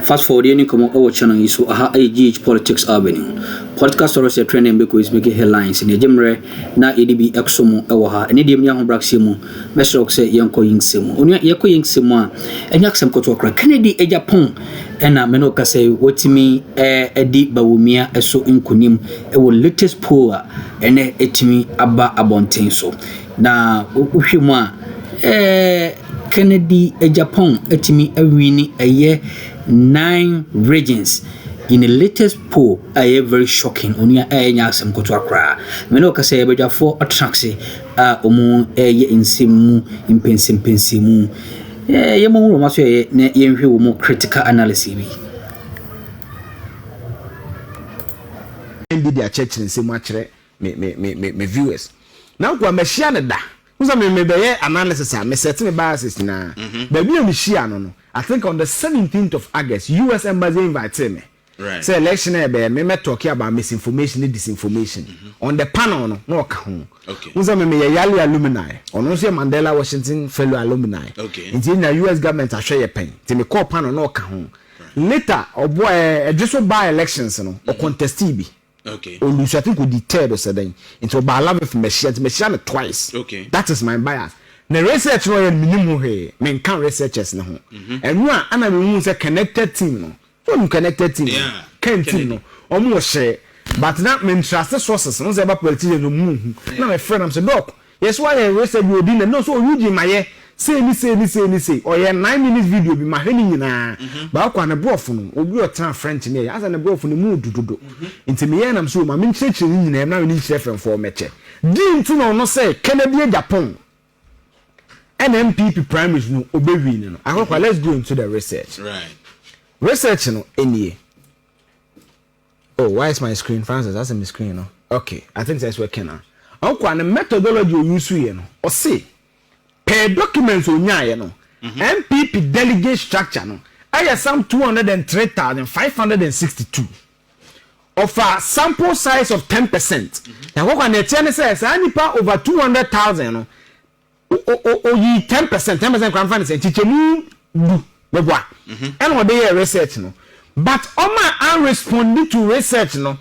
fast forward any come our channel is so aha GH Politics Avenue. Podcast stories are trending because making headlines in the Jemre na EDB exomo ewo ha ene dem nya ho braksemu me Sh0ck say yenko yinsemu onu yeko yinsemu a enya ksem koto okra Kennedy Ejapon ena me no ka say wotimi edi Bawumia eso nkunim ewo latest poll a ene etimi aba abonten so na uhwemu a Kennedy Ejapon etimi awini eye 9 regions in the latest poll are very shocking onia enya asem koto akra me no ka say ebedwafo A.Knocks omu ye insimu impensimu ye mo ro maso ye na ye nhwe wo mo critical analysis bi ndi dia church nsemu akere me viewers na kwa mehia ne da uza me be ye analysis a me set me biases na ba bi me hia no I think on the 17th of August US embassy invited me. Right. So election me talking about misinformation and disinformation. On the panel no ka. Okay. Uza me yali alumni. Ono se Mandela Washington fellow alumni. Okay. Inti na US government ahwe ye pen. Ti me call panel no ka ho. Later obo just by elections no o contesti bi. Okay. Olu so I think we deterred or said into by love of machine twice. Okay. That is my bias. Na research no minimum he men kan researchers na ho. Enu a ana me say connected team no. From connected team. Yeah. Team no. Omo share but that men trust sources no say about politician no mu. Na my friend am say doc. Yes why research you dey no so you maye say ni or ye 9 minutes video bi ma hwe ni nyina. Ba kwa na brof no obi o tran French ne asa na brof no mu dududo. Nti me ye nam so ma me nkyerechire ni nyina na ni nkyerefrem for meche. Di nti no say Kennedy Japan NMPP primaries no obewi no. Akwa let's go into the research. Right. Research no any. Oh, why is my screen, Francis? That's my screen, no. Okay, I think that's working now. Akwa na methodology you use here no. Or say per documents onya no. MPP delegate structure no. I some 203,562 of a sample size of 10%. Now what can the chairman says nipa over 200,000 no. O yi 10% crime finance chichemu du meboa and what they research no but oma unresponding to research no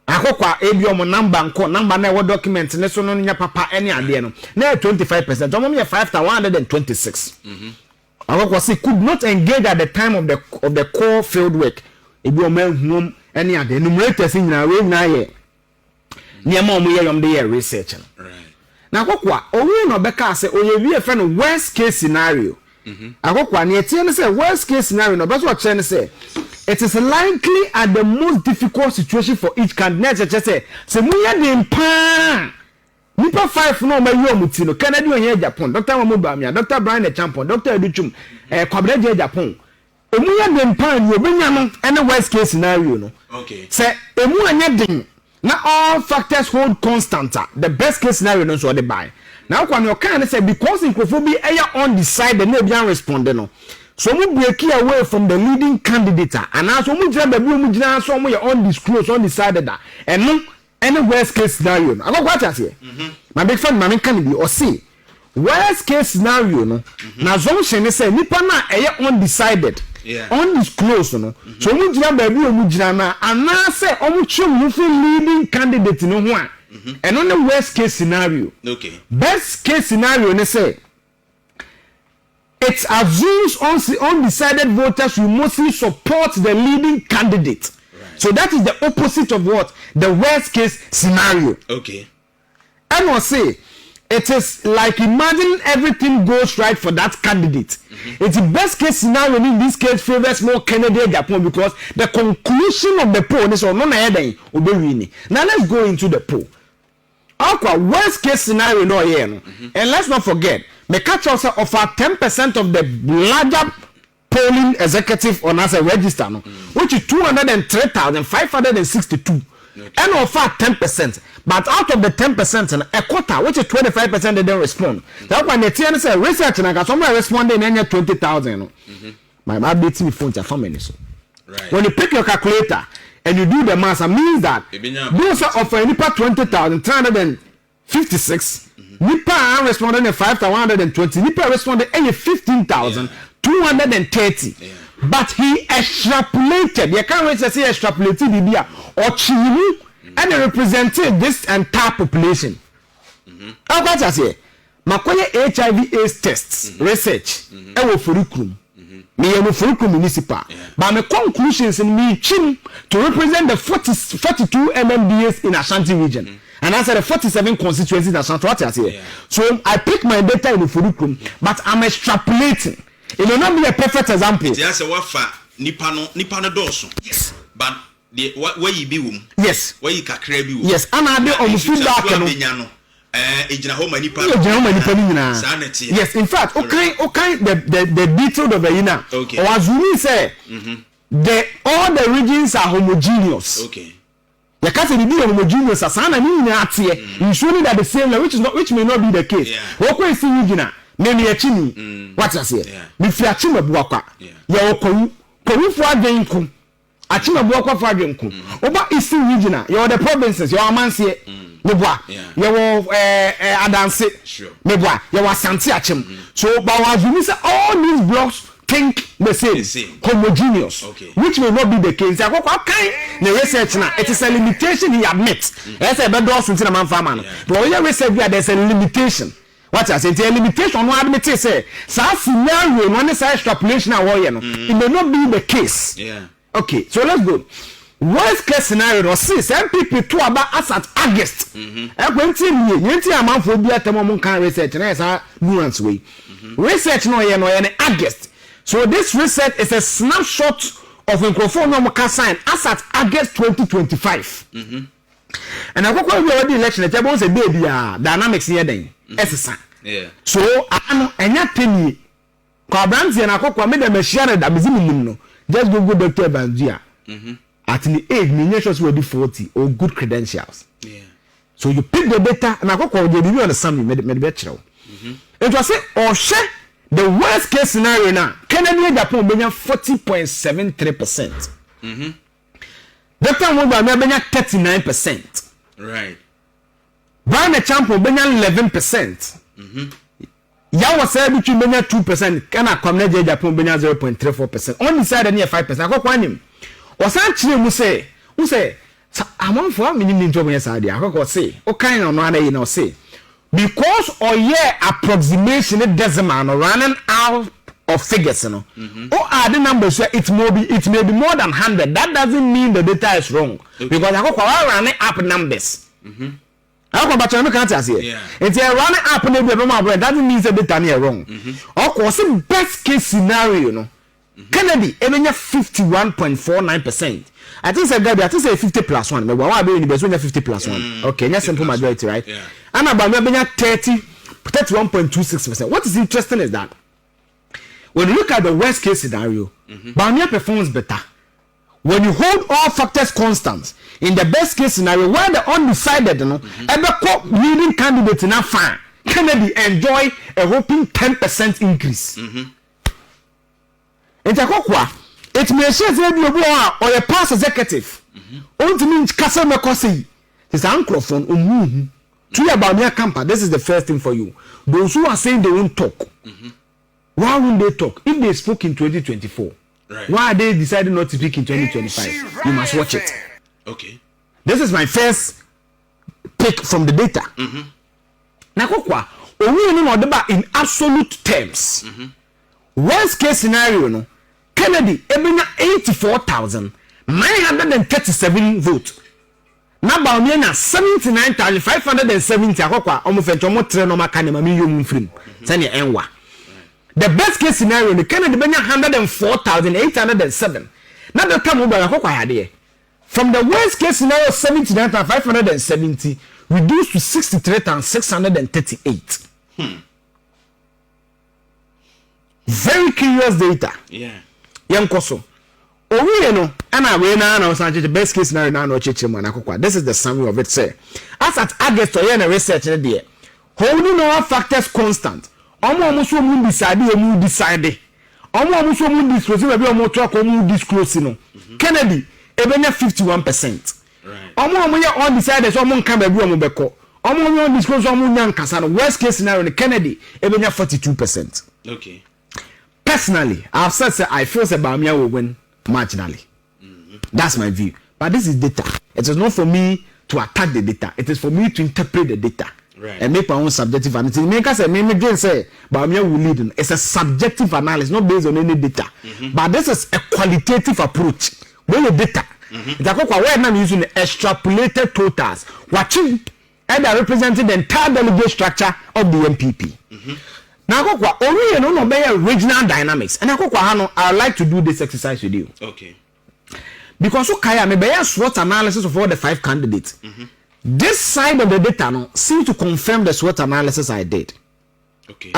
akokwa ebi omo number na what document ne so no nya papa any ade no na 25% omo me 5,126 akokwa say could not engage at the time of the core field work ebi omo ehum any ade enumerators nyina we na ye niam omo ye yom de research no right. Na akokwa owi no beka say oyewie fe no worst case scenario akokwa ne etie ne say worst case scenario no beso che ne say it is likely at the most difficult situation for each candidate say muya dem pa nipa 5 no ma yi omuti no Kennedy onye Japan Dr. Bawumia Dr. Brian the champion Dr. Addo Kwabena Japan muya dem pa ni obenya no ene worst case scenario no okay say emu anya din now all factors hold constant. The best case scenario no so they buy. Now when you can say because Akuffo undecided no be responding no. So we break away from the leading candidate and now so we jam we so we undisclosed undecided that and no any worst case scenario. I go what I say. My big friend Mami can be or see worst case scenario no. Now so say nipa na undecided. Yeah. Undisclosed no. So we jam baby we na and now say leading candidate no one. And on the worst case scenario. Okay. Best case scenario they say it assumes undecided voters will mostly support the leading candidate. Right. So that is the opposite of what the worst case scenario. Okay. And I say it is like imagine everything goes right for that candidate. It's the best case scenario in this case favors more Kennedy Japan because the conclusion of the poll is on no obewini. Now let's go into the poll. Our worst case scenario no here no. And let's not forget, me catch also offer 10% of the larger polling executive on as a register no, which is 203,562. Okay. And offer 10%, but out of the 10%, a quarter, which is 25%, they don't respond. That's why the TN say research and somebody responding in 20,000. My update me phone to family. Right. When you pick your calculator and you do the math, it means that those are offer nipa 20,356. Nipa responding 5,120. Nipa responding 15,230. but he extrapolated. You can't say extrapolated the or Chimu and represented this entire population. How about I say? Makoye HIV/AIDS tests research. I will curriculum. Me am curriculum municipal. But my conclusions in me chim to represent the 42 MMDAs in Ashanti region. And answer the 47 constituencies in Ashanti. What I say? So I pick my data in the curriculum, but I'm extrapolating. It will not be a perfect example. Yes, Nipano dorsum. Yes. But the where you be yes. Where you kakrebi yes. And I do on food dark. Yes, in fact, okay, the detail of the ina. Okay. Or as we say, all the regions are homogeneous. Okay. The case be homogeneous as an ensuring that the same which may not be the case. What we see region, maybe a chini. What I say? If you are chima buaka, you are koru for adwenkum. Achima buaka for adwenkum. Oba isi region, you are the provinces, you are mansie. Meboa you adanse meboa you asante achim so but we say all these blocks think the same. Homogeneous, which may not be the case. Okay, the research now it is a limitation he admits. That's a better something a man farmer. But when you research there's a limitation. What I say, the limitation no admit say scenario no say extrapolation it may not be the case. Okay, so let's go. Worst case scenario, see, some people to about us at August. Yenti amount for be at the moment can research, and that's our nuance way. Research no August. So this research is a snapshot of Akuffo sign as at August 2025. And I go we already election. The table say baby dynamics here then. Yeah. So I enya penny. Kwa brands and Akuffo made them share that business no. Just go Dr. Banzia. At the age, miniatures will be 40 or good credentials. Yeah. So you pick the data, and I go call you on the summary, made better. It was say, or share the worst case scenario now. Canada Japan 40.73%. That time we were 39%. Right. Brown the champion 11%. Ya was said between 2%. Canada Japan 0.34%. Only side near 5%. I go find him. Osan chire mu say amanfo amini ntomo yesa dia akoko say o kan no na yi na say because oye approximation decimal no running out of figures no add numbers so it may be more than 100. That doesn't mean the data is wrong because akoko running up numbers akoko ba chama kan ta say it's running up na be ma bro that doesn't mean the data is wrong akoko say best case scenario no Kennedy, emenya 51.49%. I think say Gabi, I think say 50 plus 1. Maybe one be in the best 50 plus 1. Okay, that's simple majority, right? Yeah. And about emenya 31.26%. What is interesting is that when you look at the worst case scenario, Bawumia performs better. When you hold all factors constant, in the best case scenario, where the undecided, leading candidate in a fan, Kennedy enjoy a whopping 10% increase. It may share the or a past executive. Only means Castle Macosi. It's Akuffo to about their camper. This is the first thing for you. Those who are saying they won't talk. Why won't they talk? If they spoke in 2024, why are they deciding not to speak in 2025? You must watch it. Okay. This is my first pick from the data. Nakokwa, in absolute terms. Worst case scenario, no. Kennedy, ebenya 84,937 votes. Na Bawumia 79,570 akokwa omufencho mo tre no makane ma miyom mfrim. Sane enwa. The best case scenario, the Kennedy benya 104,807. Na the time we akokwa hade. From the worst case scenario 79,570 reduced to 63,638. Very curious data. Yeah. Yankoso. Owi no ana we na the best case scenario na no cheche man akokwa. This is the summary of it say. As at August or na research there. Holding all factors constant. Omo so mu decide emu decide. Omo so mu disclose we be omo talk omo disclose no. Kennedy ebenya 51%. Right. Omo ye undecided so omo nka ba bi omo beko. Omo ye disclose omo nya nkasa no. Worst case scenario Kennedy ebenya 42%. Okay. personally, I've said I feel that Bawumia will win marginally. That's my view. But this is data. It is not for me to attack the data. It is for me to interpret the data. Right. And make my own subjective analysis. Make us say Bawumia will lead. It's a subjective analysis, not based on any data. But this is a qualitative approach. When the data, it's where I'm using the extrapolated totals, watching and are representing the entire delegate structure of the MPP. Now, only no regional dynamics. And I would like to do this exercise with you. Okay. Because I may be a SWOT analysis of all the 5 candidates. This side of the data seems to confirm the SWOT analysis I did. Okay.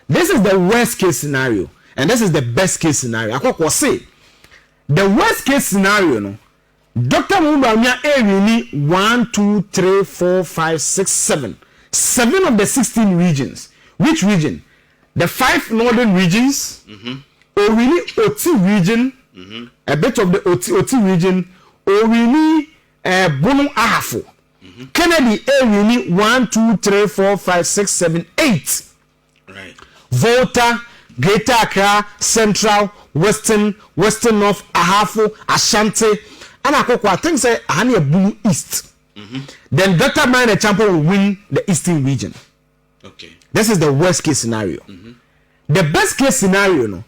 This is the worst case scenario, and this is the best case scenario. I say the worst case scenario, Dr. Bawumia really 1, 2, 3, 4, 5, 6, 7. 7 of the 16 regions. Which region? The 5 northern regions, or really OT region, a bit of the OT region, or really Bono Ahafo. Kennedy really 1, 2, 3, 4, 5, 6, 7, 8. Right. Volta, Greater Accra, Central, Western North, Ahafo, Ashanti, and I think say Ahania Bono East. Then Dr. Brian Champion will win the Eastern region. Okay. This is the worst case scenario. The best case scenario,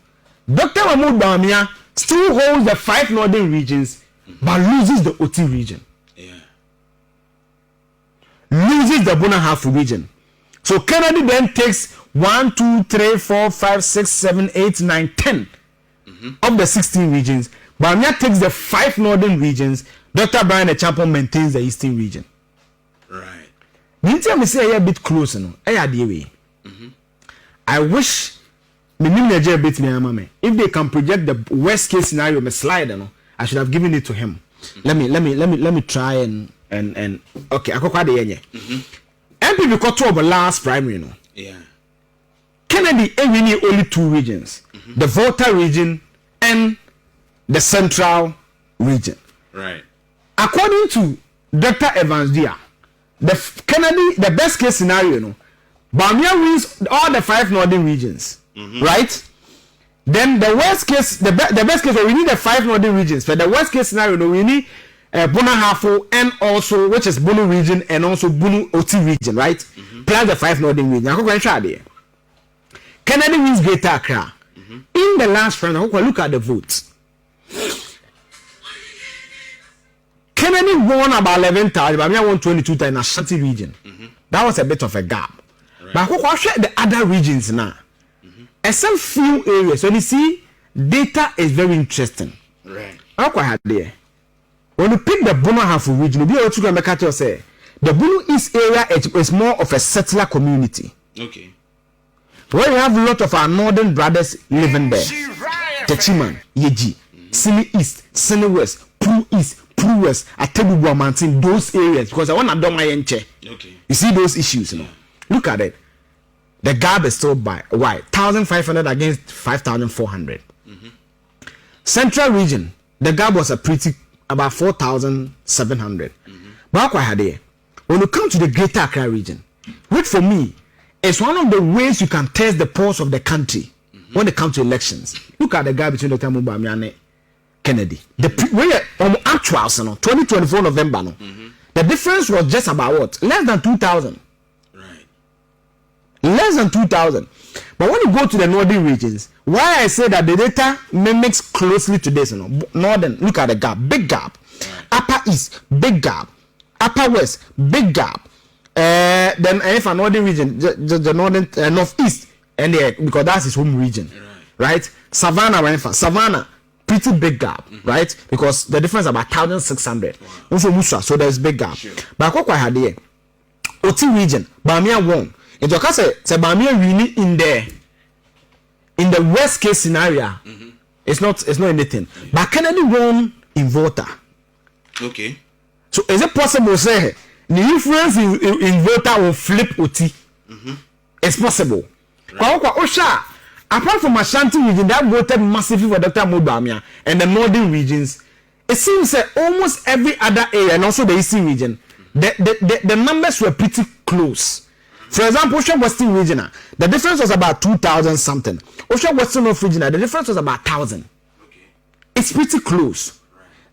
Dr. Bawumia still holds the 5 northern regions, but loses the OT region. Yeah. Loses the Bono Ahafo region. So Kennedy then takes 1, 2, 3, 4, 5, 6, 7, 8, 9, 10 of the 16 regions. Bawumia takes the 5 northern regions. Dr. Brian Champion maintains the Eastern region. Right. You tell me say a bit close, I wish if they can project the worst case scenario, me slide, I should have given it to him. Let me try and okay. I got MPP got to the last primary, Yeah. Kennedy only 2 regions, the Volta region and the Central region. Right. According to Dr. Evans Dia, the best case scenario, Bawumia wins all the 5 northern regions, right? Then the worst case, the best case, we need the 5 northern regions. For the worst case scenario, we need Bono Ahafo and also, which is Bono region and also Bono OT region, right? Plus the 5 northern regions. I'm going to try there. Kennedy wins Greater Accra. In the last round, I'm going to look at the votes. Kennedy won about 11,000, but I won 22,000 in Ashanti region. That was a bit of a gap. Right. But I share the other regions now. Except few areas. So you see, data is very interesting. Right. How quite had there. When you pick the Bono Ahafo region, you'll be able to make it say the Bono East area is more of a settler community. Okay. Where you have a lot of our northern brothers living there. Techiman, Yeji, Sini East, Sini West, Pru East, Pru West, Atebubu Mountain, those areas, because I want to do my enche. Okay. You see those issues, Look at it. The gap is still by why 1,500 against 5,400. Central region, the gap was about 4,700. But when you come to the Greater Accra region, which for me is one of the ways you can test the pulse of the country when it comes to elections. Look at the gap between Dr. Bawumia and Kennedy. The actuals, 2024 November, the difference was just about what? Less than 2,000. Right. Less than 2,000. But when you go to the northern regions, why I say that the data mimics closely to this, northern, look at the gap, big gap. Right. Upper East, big gap. Upper West, big gap. Then if a northern region, the northern northeast, and because that's his home region, right? Savannah, pretty big gap, right? Because the difference is about 1,600. So there's big gap. Sure. But what I had here, OT region, Bawumia won. It was say Bawumia really in the worst case scenario. It's not anything. Yeah. But Kennedy won in Volta. Okay. So is it possible say the influence in Volta will flip OT? It's possible. Right. Apart from Ashanti region that voted massively for Dr. Bawumia and the northern regions, it seems that almost every other area and also the eastern region, the numbers were pretty close. For example, Ocean Western Regional, the difference was about 2,000 something. Ocean Western North Regional, the difference was about 1,000. Okay. It's pretty close.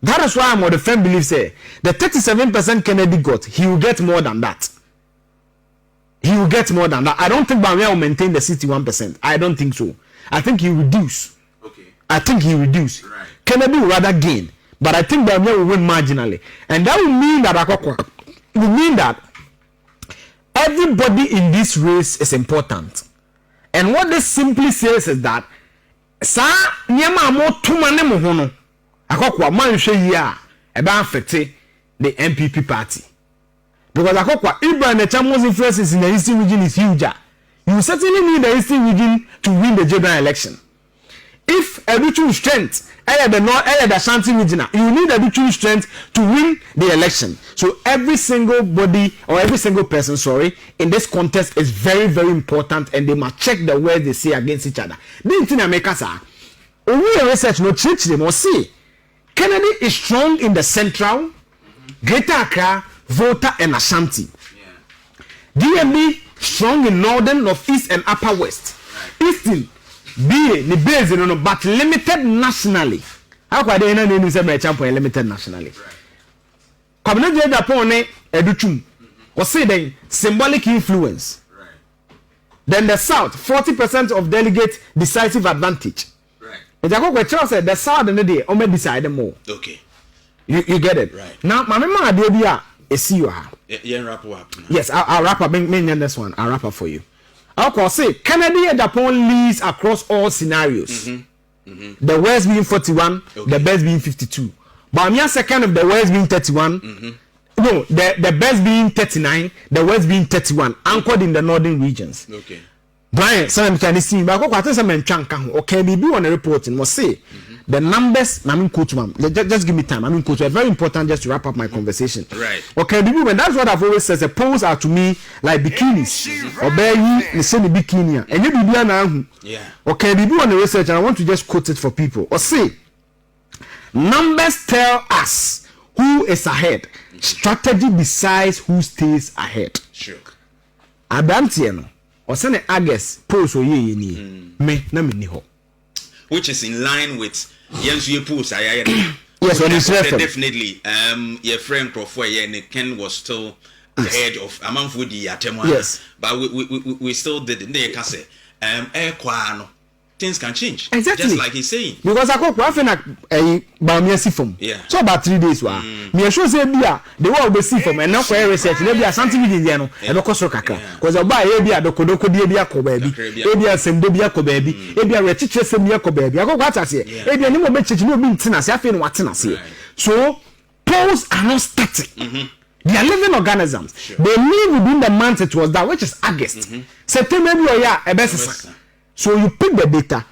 That is why I'm on the firm belief say the 37% Kennedy got, he will get more than that. He will get more than that. I don't think Bawumia will maintain the 61%. I don't think so. I think he will reduce. Okay. I think he will reduce. Right. Kennedy will rather gain. But I think Bawumia will win marginally. And that will mean that everybody in this race is important. And what this simply says is that sa nyama mo tuma ne mo ho no akokwa man hwe yi a e ba affect the MPP party. Because akokwa Ibrahim Nechamo's influence in the Eastern region is huge. You certainly need the Eastern region to win the general election. If Addo strength the Ashanti region, you need Addo strength to win the election. So every single body or every single person, in this contest is very, very important, and they must check the words they say against each other. The thing I make us research no church they must see. Kennedy is strong in the central, Greater Accra, Volta, and Ashanti. DMB strong in northern, northeast, and upper west. Eastern be the base no but limited nationally. How can they know say champion limited nationally? Kabine je Japan ne Addo or say then symbolic influence. Then the South 40% of delegate decisive advantage. Right. Jacob said the South and the only decide more. Okay. You get it? Right. Now my mama idea is see you have. Yeah, wrap up. Yes, I'll wrap up. Mean this one. I'll wrap up for you. I'll say Kennedy and Japan leads across all scenarios. The West being 41, the best being 52. Bawumia second of the West being 31. No, the best being 39, the West being 31, anchored in the northern regions. Okay. Brian, some can see, but I think some chanka. Okay, be on a reporting. Must say the numbers. I mean, coach, ma'am. Just give me time. I mean, coach, very important just to wrap up my conversation. Right. Okay, and that's what I've always said. The polls are to me like bikinis. Or bear you say the bikini. And you be now. Yeah. Okay, be on the research, and I want to just quote it for people. Or say, numbers tell us who is ahead. Strategy decides who stays ahead. Sure. Adantieno. Or send August post or ye me na me ni ho. Which is in line with Yensu post yes, when it's definitely your friend Akuffo and Ken was still ahead of among food the atemo. Yes. But we still did they can say things can change. Exactly. Just like he's saying. Because Akuffo feel like Bawumia see from. Yeah. So about 3 days wa. Me sure say bia the world be see from and now for research they be something with the no e be koso kakra. Because oba e bia dokodoko die bia ko baabi. E bia semdo bia ko baabi. E bia rechiche sem bia ko baabi. Akuffo atase. E bia ni mo be chichi no bi ntina se afi no watena se. So polls are not static. They are living organisms. Sure. They live within the month it was that, which is August. September be so you pick the data.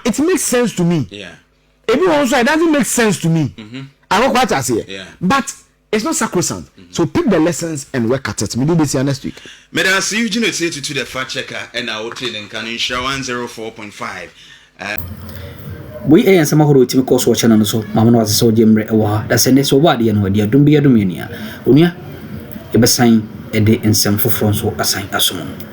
It makes sense to me. Yeah. Everyone it doesn't make sense to me. I don't quite say. Yeah. But it's not sacrosanct. So pick the lessons and work at it. We do this here next week. May I see you say to the fact checker and our trading can ensure 104.5. We ain't some who to cause watch channel so Mamma was so dim rewa. That's a next body and what you don't be a dominia. Unia, a sign a day in some for France or assign as soon.